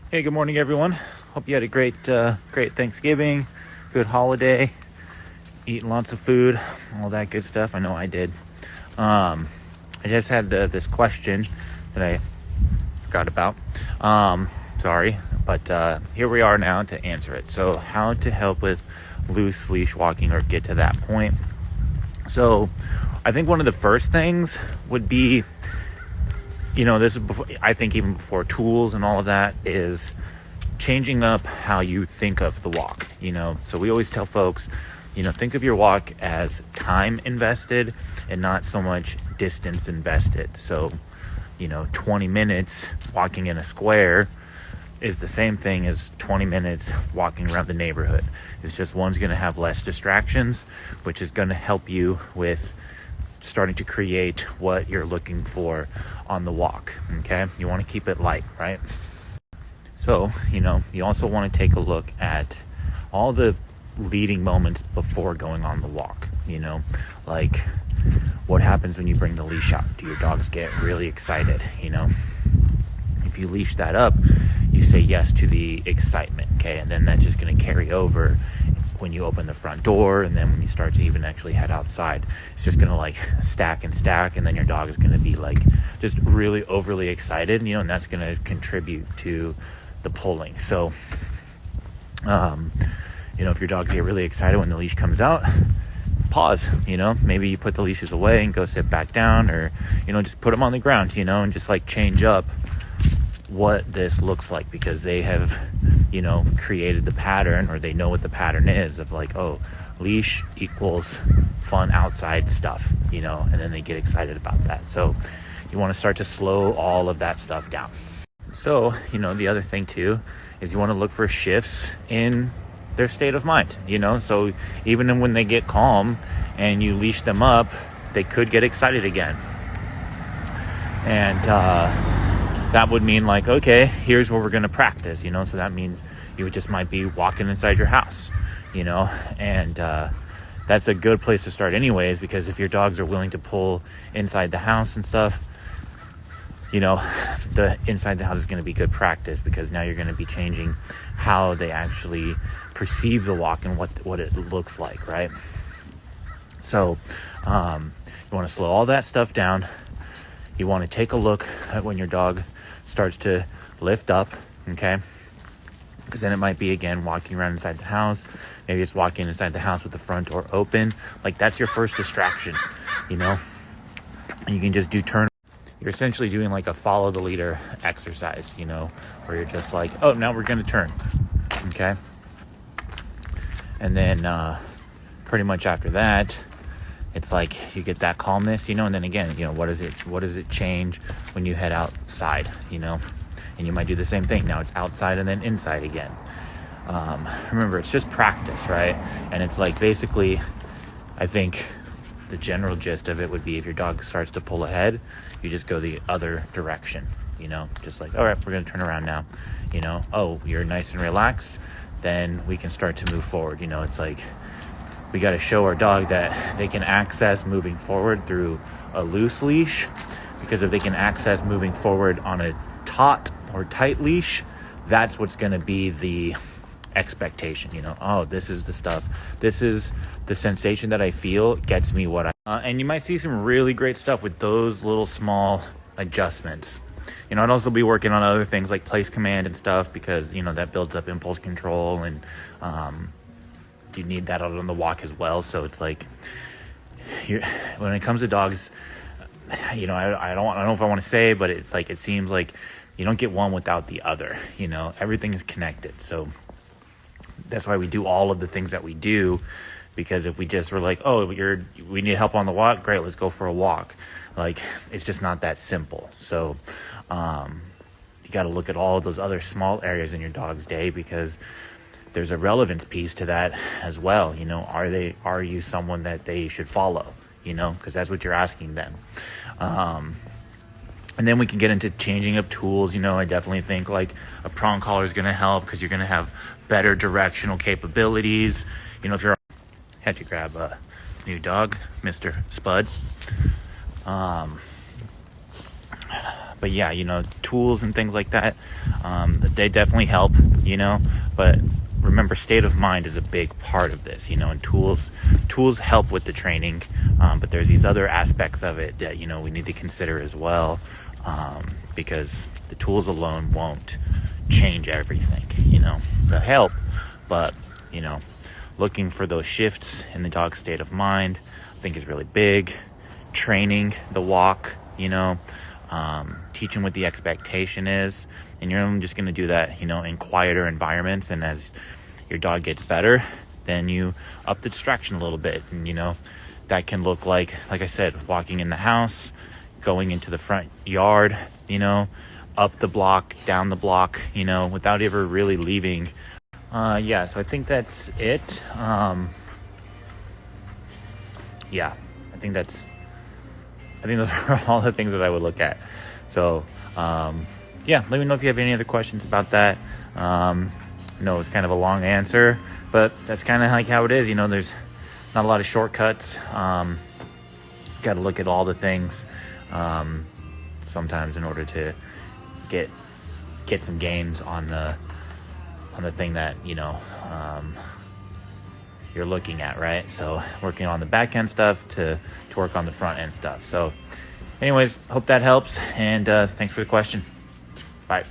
Hey, good morning, everyone. Hope you had a great Thanksgiving, good holiday, eating lots of food, all that good stuff. I know I did. I just had this question that I forgot about. Sorry, but here we are now to answer it. So, how to help with loose leash walking or get to that point? So, I think one of the first things would be, this is before, I think even before tools and all of that, is changing up how you think of the walk. So we always tell folks, think of your walk as time invested and not so much distance invested. So 20 minutes walking in a square is the same thing as 20 minutes walking around the neighborhood. It's just one's going to have less distractions, which is going to help you with starting to create what you're looking for on the walk. Okay, you want to keep it light, right? So you also want to take a look at all the leading moments before going on the walk. Like what happens when you bring the leash out? Do your dogs get really excited? If you leash that up, you say yes to the excitement, okay? And then that's just going to carry over when you open the front door, and then when you start to even actually head outside. It's just going to stack and stack, and then your dog is going to be just really overly excited, and that's going to contribute to the pulling. So if your dogs get really excited when the leash comes out, pause. Maybe you put the leashes away and go sit back down, or just put them on the ground, and just change up what this looks like, because they have created the pattern, or they know what the pattern is of leash equals fun outside stuff, and then they get excited about that. So you want to start to slow all of that stuff down. So the other thing too is you want to look for shifts in their state of mind. So even when they get calm and you leash them up, they could get excited again, and that would mean okay, here's where we're going to practice, so that means you just might be walking inside your house, and that's a good place to start anyways, because if your dogs are willing to pull inside the house and stuff, the inside the house is going to be good practice, because now you're going to be changing how they actually perceive the walk and what it looks like, right? So you want to slow all that stuff down. You want to take a look at when your dog starts to lift up, okay? Because then it might be, again, walking around inside the house. Maybe it's walking inside the house with the front door open. That's your first distraction, And you can just do turn. You're essentially doing a follow the leader exercise, where you're just oh, now we're going to turn, okay? And then pretty much after that, it's you get that calmness, and then again, what does it change when you head outside, and you might do the same thing. Now it's outside and then inside again. Remember, it's just practice, right? And it's basically, I think the general gist of it would be, if your dog starts to pull ahead, you just go the other direction, just all right, we're going to turn around now, oh, you're nice and relaxed, then we can start to move forward. It's we got to show our dog that they can access moving forward through a loose leash, because if they can access moving forward on a taut or tight leash, that's what's going to be the expectation. Oh, this is the stuff, this is the sensation that I feel gets me what I and you might see some really great stuff with those little small adjustments. I'd also be working on other things like place command and stuff, because that builds up impulse control, and you need that out on the walk as well. So it's when it comes to dogs, I don't know if I want to say, but it's it seems you don't get one without the other. Everything is connected. So that's why we do all of the things that we do, because if we just were oh, we need help on the walk, great, let's go for a walk. It's just not that simple. So you got to look at all of those other small areas in your dog's day, because there's a relevance piece to that as well. Are you someone that they should follow? Because that's what you're asking them. And then we can get into changing up tools. I definitely think a prong collar is going to help, because you're going to have better directional capabilities. If you're had to grab a new dog, Mr. Spud. But yeah, tools and things like that, they definitely help, but remember, state of mind is a big part of this, and tools help with the training, but there's these other aspects of it that, we need to consider as well, because the tools alone won't change everything. They'll help, but, looking for those shifts in the dog's state of mind, I think is really big. Training the walk, teaching what the expectation is, and you're only just going to do that, in quieter environments. And as your dog gets better, then you up the distraction a little bit, and that can look like I said, walking in the house, going into the front yard, up the block, down the block, without ever really leaving. So I think that's it. I think those are all the things that I would look at. So, let me know if you have any other questions about that. I know it's kind of a long answer, but that's kind of like how it is. There's not a lot of shortcuts. Got to look at all the things sometimes in order to get some gains on the thing that you're looking at, right? So working on the back end stuff to work on the front end stuff. So anyways, hope that helps, and thanks for the question. Bye.